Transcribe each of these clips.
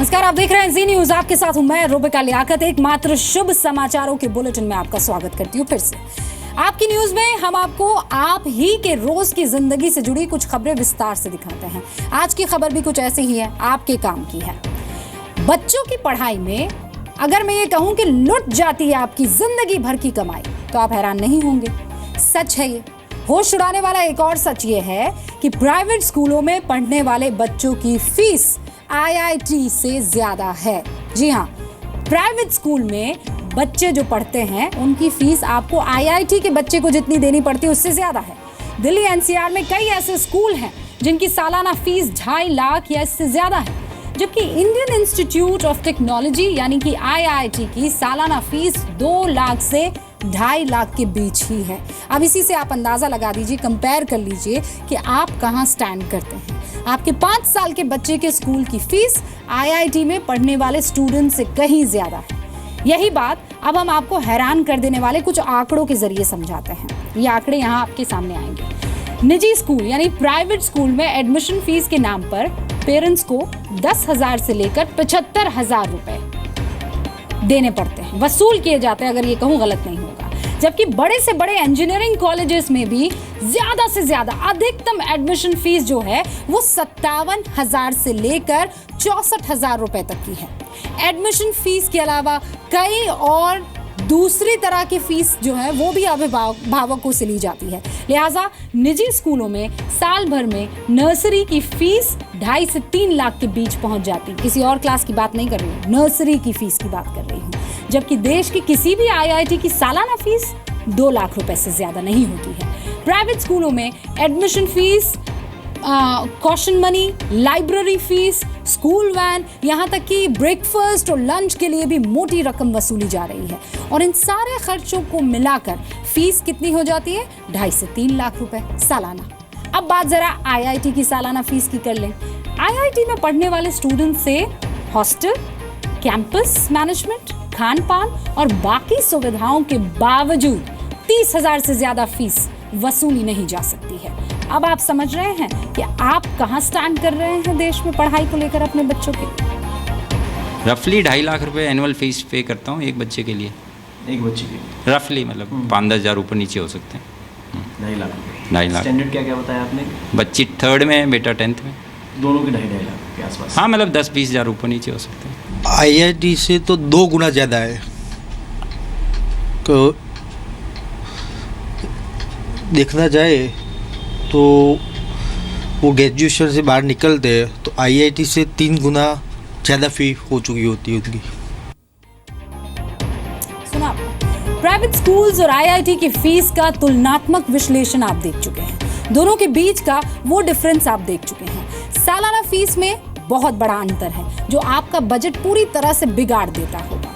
नमस्कार, आप देख रहे हैं जी न्यूज। आपके साथ हूं मैं रुबिका लियाकत। एकमात्र शुभ समाचारों के बुलेटिन में आपका स्वागत करती हूं। फिर से आपकी न्यूज में हम आपको आप ही के रोज की जिंदगी से जुड़ी कुछ खबरें विस्तार से दिखाते हैं। आज की खबर भी कुछ ऐसी ही है, आपके काम की है। बच्चों की पढ़ाई में अगर मैं ये कहूं कि लुट जाती है आपकी जिंदगी भर की कमाई, तो आप हैरान नहीं होंगे। सच है ये। होश उड़ाने वाला एक और सच ये है कि प्राइवेट स्कूलों में पढ़ने वाले बच्चों की फीस IIT से ज्यादा है। जी हाँ, प्राइवेट स्कूल में बच्चे जो पढ़ते हैं उनकी फीस आपको IIT के बच्चे को जितनी देनी पड़ती है उससे ज्यादा है। दिल्ली NCR में कई ऐसे स्कूल हैं जिनकी सालाना फीस 2.5 लाख या इससे ज्यादा है, जबकि इंडियन इंस्टीट्यूट ऑफ टेक्नोलॉजी यानी कि IIT की सालाना फीस 2 लाख से 2.5 लाख के बीच ही है। अब इसी से आप अंदाजा लगा दीजिए, कंपेयर कर लीजिए कि आप कहां स्टैंड करते हैं। आपके 5 साल के बच्चे के स्कूल की फीस IIT में पढ़ने वाले स्टूडेंट से कहीं ज्यादा है। यही बात अब हम आपको हैरान कर देने वाले कुछ आंकड़ों के जरिए समझाते हैं। ये आंकड़े यहाँ आपके सामने आएंगे। निजी स्कूल यानी प्राइवेट स्कूल में एडमिशन फीस के नाम पर पेरेंट्स को 10,000 से लेकर 75,000 रुपए देने पड़ते हैं, वसूल किए जाते हैं, अगर ये कहूँ गलत नहीं होगा। जबकि बड़े से बड़े इंजीनियरिंग कॉलेजेस में भी ज्यादा से ज्यादा अधिकतम एडमिशन फीस जो है वो 57,000 से लेकर 64,000 रुपए तक की है। एडमिशन फीस के अलावा कई और दूसरी तरह की फीस जो है वो भी अभिभावकों से ली जाती है। लिहाजा निजी स्कूलों में साल भर में नर्सरी की फीस 2.5 से 3 लाख के बीच पहुंच जाती है। किसी और क्लास की बात नहीं कर रही हूँ, नर्सरी की फीस की बात कर रही हूँ। जबकि देश की किसी भी IIT की सालाना फीस 2 लाख रुपए से ज्यादा नहीं होती है। प्राइवेट स्कूलों में admission fees, caution money, library fees, school van, यहाँ तक कि ब्रेकफास्ट और लंच के लिए भी मोटी रकम वसूली जा रही है। और इन सारे खर्चों को मिलाकर फीस कितनी हो जाती है? 2.5 से 3 लाख रुपए सालाना। अब बात जरा IIT की सालाना फीस की कर लें। IIT में पढ़ने वाले स्टूडेंट से हॉस्टल, कैंपस मैनेजमेंट, खान पान और बाकी सुविधाओं के बावजूद 30,000 से ज्यादा फीस वसूली नहीं जा सकती है। अब आप समझ रहे हैं कि आप कहां स्टैंड कर रहे हैं देश में पढ़ाई को लेकर अपने बच्चों के लिए। रफली 2.5 लाख रुपए एनुअल फीस पे करता हूँ एक बच्चे के लिए। एक बच्चे के रफली मतलब 5-10 हज़ार ऊपर नीचे हो सकते हैं। 2.5 लाख 2.5 लाख। स्टैंडर्ड क्या क्या बताया आपने? बच्ची 3rd में है, बेटा 10th में। दोनों के 2.5 लाख के आसपास। हाँ, मतलब 10-20 हज़ार ऊपर नीचे हो सकते हैं। IIT से तो 2 गुना ज़्यादा है। तो देखना जाए तो वो ग्रेजुएशन से बाहर निकलते हैं तो IIT से 3 गुना ज़्यादा फी हो चुकी होती है उनकी। सुना, प्राइवेट स्कूल्स और IIT की फीस का तुलनात्मक विश्लेषण आप देख चुके हैं। दोनों के बीच का वो डिफरेंस आप देख चुके हैं। सालाना फीस में बहुत बड़ा अंतर है जो आपका बजट पूरी तरह से बिगाड़ देता होगा।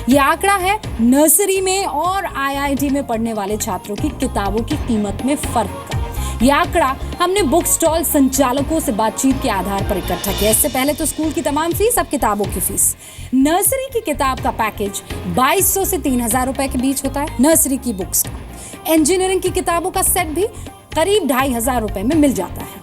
ये आंकड़ा है नर्सरी में और IIT में पढ़ने वाले छात्रों की किताबों की कीमत में फर्क का। ये आंकड़ा हमने बुक स्टॉल संचालकों से बातचीत के आधार पर इकट्ठा किया। इससे पहले तो स्कूल की तमाम फीस, अब किताबों की फीस। नर्सरी की किताब का पैकेज 2200 से 3,000 रुपए के बीच होता है, नर्सरी की बुक्स का। इंजीनियरिंग की किताबों का सेट भी करीब 2,500 रुपए में मिल जाता है।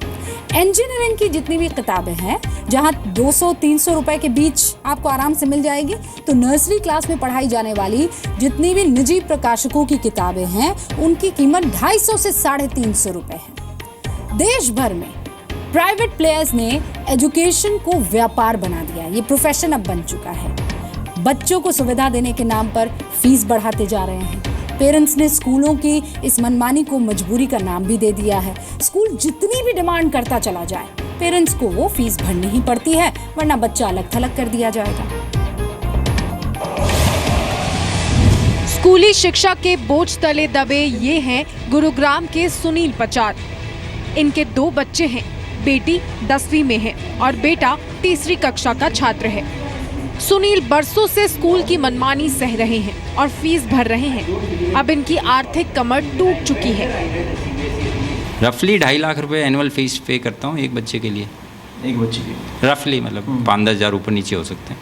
इंजीनियरिंग की जितनी भी किताबें हैं, जहां 200-300 रुपए के बीच आपको आराम से मिल जाएगी, तो नर्सरी क्लास में पढ़ाई जाने वाली जितनी भी निजी प्रकाशकों की किताबें हैं उनकी कीमत 250 से 350 रुपए है। देश भर में प्राइवेट प्लेयर्स ने एजुकेशन को व्यापार बना दिया। ये प्रोफेशन अब बन चुका है। बच्चों को सुविधा देने के नाम पर फीस बढ़ाते जा रहे हैं। पेरेंट्स ने स्कूलों की इस मनमानी को मजबूरी का नाम भी दे दिया है। स्कूल जितनी भी डिमांड करता चला जाए, पेरेंट्स को वो फीस भरनी ही पड़ती है, वरना बच्चा अलग थलग कर दिया जाएगा। स्कूली शिक्षा के बोझ तले दबे ये हैं गुरुग्राम के सुनील पचार। इनके 2 बच्चे हैं, बेटी 10वीं में है और बेटा 3री कक्षा का छात्र है। सुनील बरसों से स्कूल की मनमानी सह रहे हैं और फीस भर रहे हैं। अब इनकी आर्थिक कमर टूट चुकी है। रफली 2.5 लाख रुपए एनुअल फीस पे करता हूँ एक बच्चे के लिए। एक बच्चे के रफली मतलब 5-10 हज़ार ऊपर नीचे हो सकते हैं।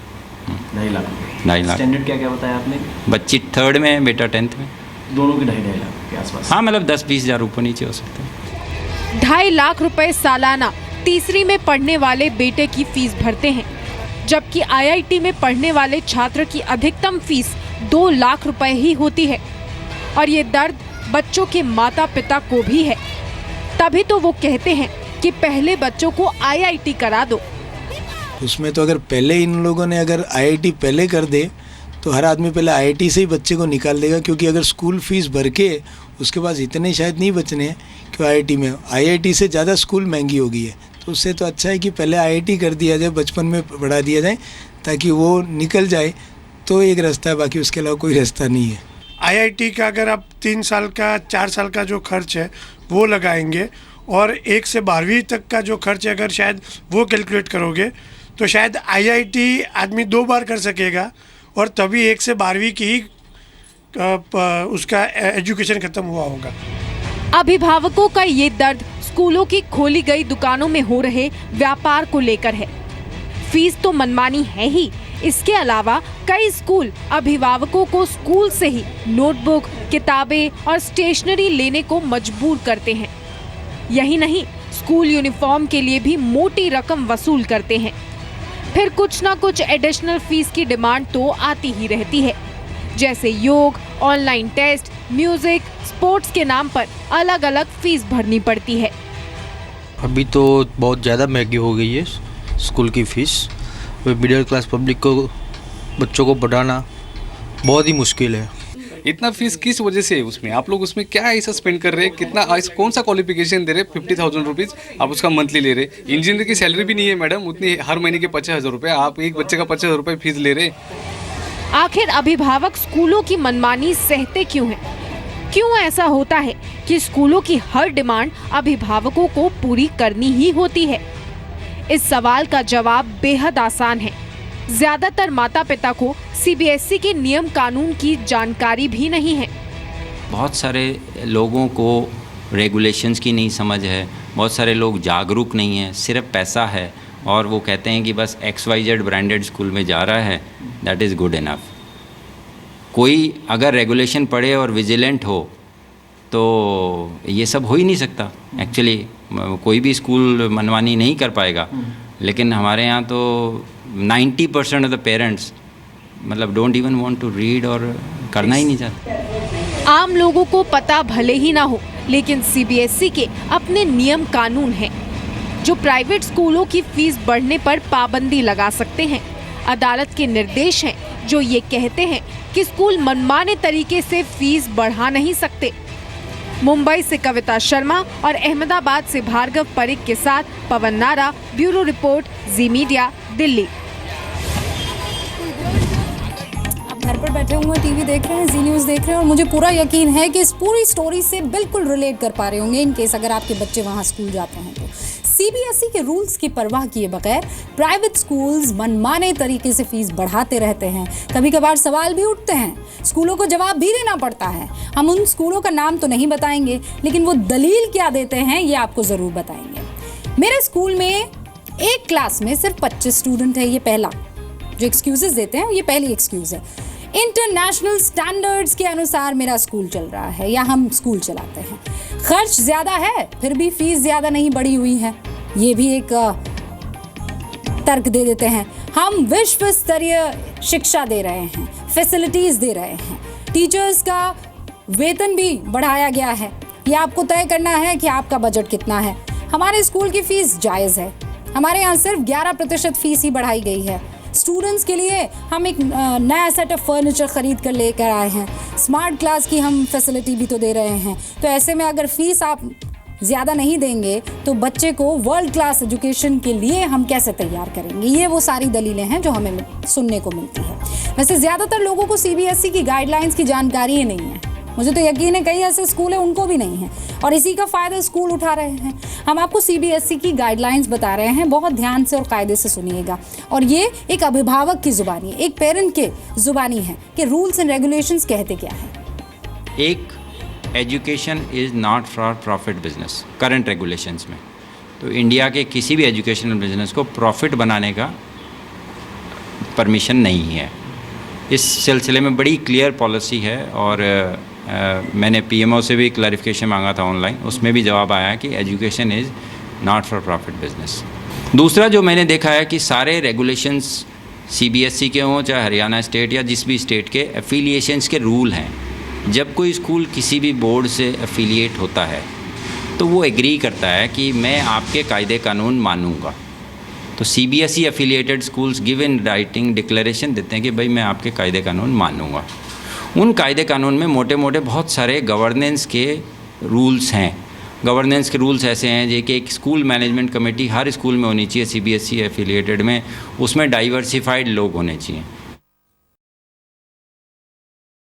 2.5 लाख। 2.5 लाख। स्टैंडर्ड क्या क्या बताया आपने? बच्ची 3rd में है, बेटा 10th में। दोनों के 2.5 लाख के आसपास। हाँ, मतलब 10-20 हज़ार ऊपर नीचे हो सकते हैं। 2.5 लाख रुपए सालाना तीसरी में पढ़ने वाले बेटे की फीस भरते हैं। जबकि IIT में पढ़ने वाले छात्र की अधिकतम फीस 2 लाख रुपए ही होती है। और ये दर्द बच्चों के माता पिता को भी है, तभी तो वो कहते हैं कि पहले बच्चों को IIT करा दो। उसमें तो अगर पहले इन लोगों ने अगर IIT पहले कर दे तो हर आदमी पहले IIT से ही बच्चे को निकाल देगा, क्योंकि अगर स्कूल फीस भर के उसके पास इतने शायद नहीं बचने हैं कि IIT में, IIT से ज़्यादा स्कूल महंगी हो गई है। तो उससे तो अच्छा है कि पहले IIT कर दिया जाए, बचपन में पढ़ा दिया जाए ताकि वो निकल जाए, तो एक रास्ता है, बाकी उसके अलावा कोई रास्ता नहीं है। IIT का अगर आप 3 साल का 4 साल का जो खर्च है वो लगाएंगे और 1 से 12वीं तक का जो खर्च है अगर शायद वो कैलकुलेट करोगे तो शायद IIT आदमी 2 बार कर सकेगा और तभी 1 से 12वीं की ही उसका एजुकेशन ख़त्म हुआ होगा। अभिभावकों का ये दर्द स्कूलों की खोली गई दुकानों में हो रहे व्यापार को लेकर है। फीस तो मनमानी है ही, इसके अलावा कई स्कूल अभिभावकों को स्कूल से ही नोटबुक, किताबें और स्टेशनरी लेने को मजबूर करते हैं। यही नहीं, स्कूल यूनिफॉर्म के लिए भी मोटी रकम वसूल करते हैं। फिर कुछ ना कुछ एडिशनल फीस की डिमांड तो आती ही रहती है, जैसे योग, ऑनलाइन टेस्ट, म्यूजिक, स्पोर्ट्स के नाम पर अलग अलग फीस भरनी पड़ती है। अभी तो बहुत ज़्यादा महंगी हो गई है स्कूल की फ़ीस। मिडिल क्लास पब्लिक को, बच्चों को पढ़ाना बहुत ही मुश्किल है। इतना फीस किस वजह से है उसमें? आप लोग उसमें क्या ऐसा स्पेंड कर रहे हैं? कितना कौन सा क्वालिफिकेशन दे रहे हैं? 50,000 रुपीज़ आप उसका मंथली ले रहे। इंजीनियर की सैलरी भी नहीं है मैडम उतनी, हर महीने के 50,000 रुपये, आप एक बच्चे का 50,000 रुपये फीस ले रहे। आखिर अभिभावक स्कूलों की मनमानी सहते क्यों हैं? क्यों ऐसा होता है कि स्कूलों की हर डिमांड अभिभावकों को पूरी करनी ही होती है? इस सवाल का जवाब बेहद आसान है। ज्यादातर माता पिता को CBSE के नियम कानून की जानकारी भी नहीं है। बहुत सारे लोगों को रेगुलेशंस की नहीं समझ है, बहुत सारे लोग जागरूक नहीं हैं, सिर्फ पैसा है और वो कहते हैं कि बस XYZ ब्रांडेड स्कूल में जा रहा है, दैट इज़ गुड इनफ। कोई अगर रेगुलेशन पढ़े और विजिलेंट हो तो ये सब हो ही नहीं सकता। एक्चुअली कोई भी स्कूल मनमानी नहीं कर पाएगा, लेकिन हमारे यहाँ तो 90% ऑफ द पेरेंट्स मतलब don't even want to read और करना ही नहीं चाहते। आम लोगों को पता भले ही ना हो, लेकिन CBSE के अपने नियम कानून हैं जो प्राइवेट स्कूलों की फीस बढ़ने पर पाबंदी लगा सकते हैं। अदालत के निर्देश हैं जो ये कहते हैं कि स्कूल मनमाने तरीके से फीस बढ़ा नहीं सकते। मुंबई से कविता शर्मा और अहमदाबाद से भार्गव परिक के साथ पवन नारा, ब्यूरो रिपोर्ट, जी मीडिया, दिल्ली। आप घर पर बैठे हुए टीवी देख रहे हैं, जी न्यूज़ देख रहे हैं और मुझे पूरा यकीन है कि इस पूरी स्टोरी से बिल्कुल रिलेट कर पा रहे होंगे इन केस अगर आपके बच्चे वहाँ स्कूल जाते हैं तो। CBSE के रूल्स की परवाह किए बगैर प्राइवेट स्कूल्स मनमाने तरीके से फीस बढ़ाते रहते हैं। कभी कभार सवाल भी उठते हैं, स्कूलों को जवाब भी देना पड़ता है। हम उन स्कूलों का नाम तो नहीं बताएंगे, लेकिन वो दलील क्या देते हैं ये आपको ज़रूर बताएंगे। मेरे स्कूल में एक क्लास में सिर्फ 25 स्टूडेंट है, ये पहला जो एक्सक्यूजेस देते हैं ये पहली एक्सक्यूज़ है। इंटरनेशनल स्टैंडर्ड्स के अनुसार मेरा स्कूल चल रहा है या हम स्कूल चलाते हैं। खर्च ज़्यादा है फिर भी फीस ज़्यादा नहीं बढ़ी हुई है, ये भी एक तर्क दे देते हैं। हम विश्व स्तरीय शिक्षा दे रहे हैं, फैसिलिटीज़ दे रहे हैं, टीचर्स का वेतन भी बढ़ाया गया है। ये आपको तय करना है कि आपका बजट कितना है। हमारे स्कूल की फ़ीस जायज़ है, हमारे यहाँ सिर्फ 11% फीस ही बढ़ाई गई है। स्टूडेंट्स के लिए हम एक नया सेट ऑफ फर्नीचर ख़रीद कर लेकर आए हैं, स्मार्ट क्लास की हम फैसिलिटी भी तो दे रहे हैं। तो ऐसे में अगर फ़ीस आप ज़्यादा नहीं देंगे तो बच्चे को वर्ल्ड क्लास एजुकेशन के लिए हम कैसे तैयार करेंगे? ये वो सारी दलीलें हैं जो हमें सुनने को मिलती है। वैसे ज़्यादातर लोगों को CBSE की गाइडलाइंस की जानकारी ही नहीं है। मुझे तो यकीन है कई ऐसे स्कूल हैं उनको भी नहीं है और इसी का फ़ायदा स्कूल उठा रहे हैं। हम आपको CBSE की गाइडलाइंस बता रहे हैं, बहुत ध्यान से और कायदे से सुनिएगा। और ये एक अभिभावक की ज़ुबानी, एक पेरेंट के ज़ुबानी है कि रूल्स एंड रेगुलेशंस कहते क्या हैं। एक education is not for profit business current regulations में। तो इंडिया के किसी भी एजुकेशनल बिजनेस को प्रॉफिट बनाने का परमिशन नहीं है। इस सिलसिले में बड़ी क्लियर पॉलिसी है और मैंने PMO से भी क्लैरिफिकेशन मांगा था ऑनलाइन, उसमें भी जवाब आया कि education is not for profit business. दूसरा जो मैंने देखा है कि सारे रेगुलेशंस CBSE के हों चाहे हरियाणा स्टेट या जिस भी स्टेट के, एफिलिएशंस के रूल हैं। जब कोई स्कूल किसी भी बोर्ड से एफिलिएट होता है तो वो एग्री करता है कि मैं आपके कायदे कानून मानूंगा। तो CBSE affiliated schools give in writing declaration देते हैं कि भाई मैं आपके कायदे कानून मानूंगा। उन कायदे कानून में मोटे मोटे बहुत सारे गवर्नेंस के रूल्स हैं। गवर्नेंस के रूल्स ऐसे हैं जो कि एक स्कूल मैनेजमेंट कमेटी हर स्कूल में होनी चाहिए CBSE एफिलिएटेड में, उसमें डाइवर्सिफाइड लोग होने चाहिए।